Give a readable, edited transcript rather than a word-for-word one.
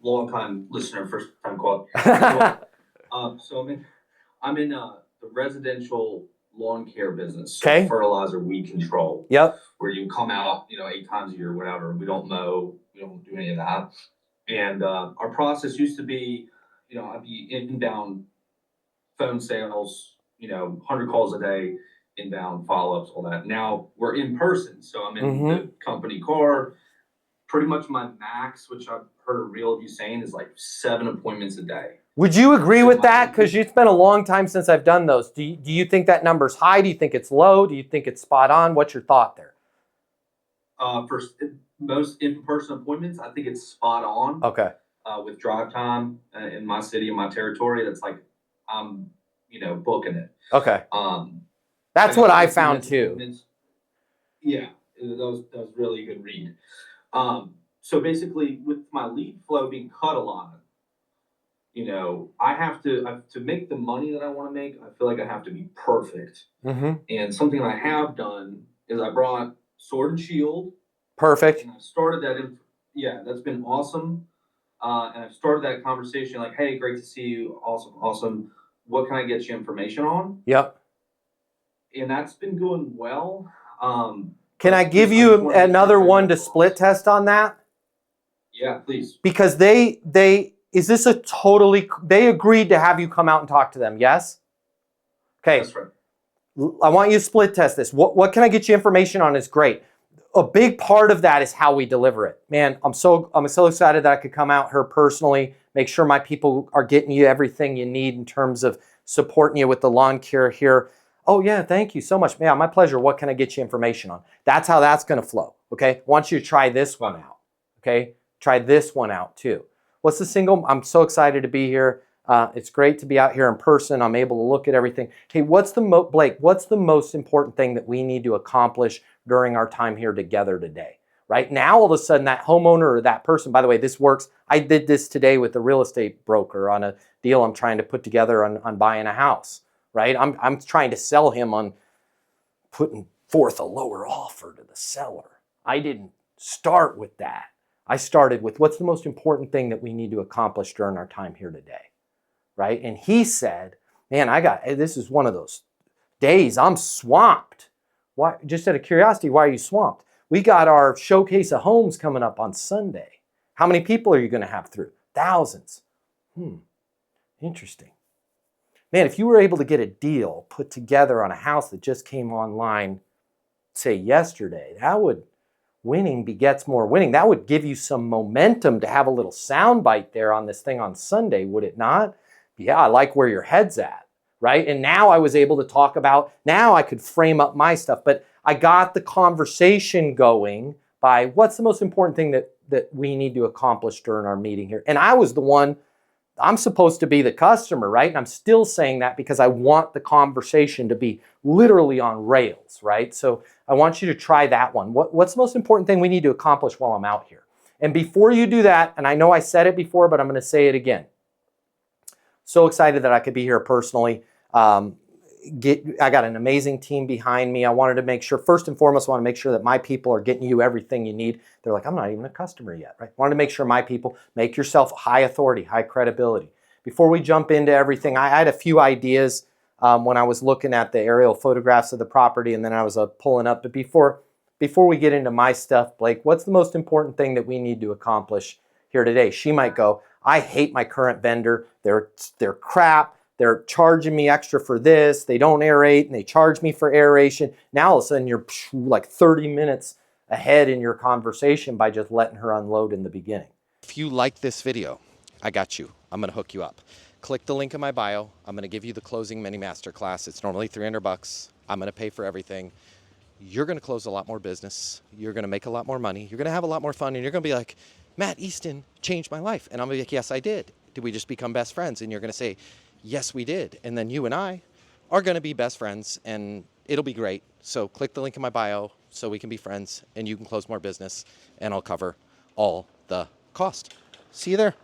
long time listener, first time call. So I'm in the residential lawn care business, so Okay. fertilizer, weed control. Yep. Where you come out, 8 times a year, whatever. We don't mow, we don't do any of that. And our process used to be, I'd be inbound phone sales, 100 calls a day, inbound follow-ups, all that. Now we're in person, so I'm in the company car. Pretty much my max, which I've heard a reel of you saying, is like 7 appointments a day. Would you agree with that? Because it's been a long time since I've done those. Do you think that number's high? Do you think it's low? Do you think it's spot on? What's your thought there? For most in-person appointments, I think it's spot on. Okay. With drive time in my city, in my territory, that's like I'm, booking it. Okay. That's what I found too. Yeah, that was really a good read. So basically, with my lead flow being cut a lot, I have to make the money that I want to make. I feel like I have to be perfect. And something I have done is I brought Sword and Shield. Perfect. And I started that. That's been awesome. And I've started that conversation like, hey, great to see you. Awesome. What can I get you information on? Yep. And that's been going well. Can I give you another one to split test on that? Yeah, please. Because they agreed to have you come out and talk to them, yes? Okay. That's right. I want you to split test this. What can I get you information on is great. A big part of that is how we deliver it. Man, I'm so excited that I could come out here personally, make sure my people are getting you everything you need in terms of supporting you with the lawn care here. Oh yeah, thank you so much. Man, my pleasure. What can I get you information on? That's how that's going to flow. Okay. I want you to try this one out. Okay. Try this one out too. What's the single? I'm so excited to be here. It's great to be out here in person. I'm able to look at everything. Hey, Blake, what's the most important thing that we need to accomplish during our time here together today? Right now, all of a sudden, that homeowner or that person, by the way, this works. I did this today with the real estate broker on a deal I'm trying to put together on buying a house, right? I'm trying to sell him on putting forth a lower offer to the seller. I didn't start with that. I started with what's the most important thing that we need to accomplish during our time here today, right? And he said, man, this is one of those days I'm swamped. Why? Just out of curiosity, why are you swamped? We got our showcase of homes coming up on Sunday. How many people are you going to have through? Thousands. Interesting. Man, if you were able to get a deal put together on a house that just came online, say yesterday, winning begets more winning. That would give you some momentum to have a little soundbite there on this thing on Sunday, would it not? Yeah, I like where your head's at, right? And now I was able to talk about, now I could frame up my stuff, but I got the conversation going by what's the most important thing that we need to accomplish during our meeting here. And I was the one, I'm supposed to be the customer, right? And I'm still saying that because I want the conversation to be literally on rails, right? So I want you to try that one. What's the most important thing we need to accomplish while I'm out here? And before you do that, and I know I said it before, but I'm going to say it again. So excited that I could be here personally. I got an amazing team behind me. I wanted to make sure, first and foremost, I want to make sure that my people are getting you everything you need. They're like, I'm not even a customer yet, right? I wanted to make sure my people, make yourself high authority, high credibility. Before we jump into everything, I had a few ideas when I was looking at the aerial photographs of the property, and then I was pulling up. But before we get into my stuff, Blake, what's the most important thing that we need to accomplish here today? She might go, I hate my current vendor. They're crap. They're charging me extra for this. They don't aerate, and they charge me for aeration. Now all of a sudden you're like 30 minutes ahead in your conversation by just letting her unload in the beginning. If you like this video, I got you. I'm going to hook you up. Click the link in my bio. I'm going to give you the closing mini masterclass. It's normally $300. I'm going to pay for everything. You're going to close a lot more business. You're going to make a lot more money. You're going to have a lot more fun, and you're going to be like, Matt Easton changed my life. And I'm going to be like, yes, I did. Did we just become best friends? And you're going to say, yes, we did. And then you and I are going to be best friends, and it'll be great. So click the link in my bio so we can be friends, and you can close more business, and I'll cover all the cost. See you there.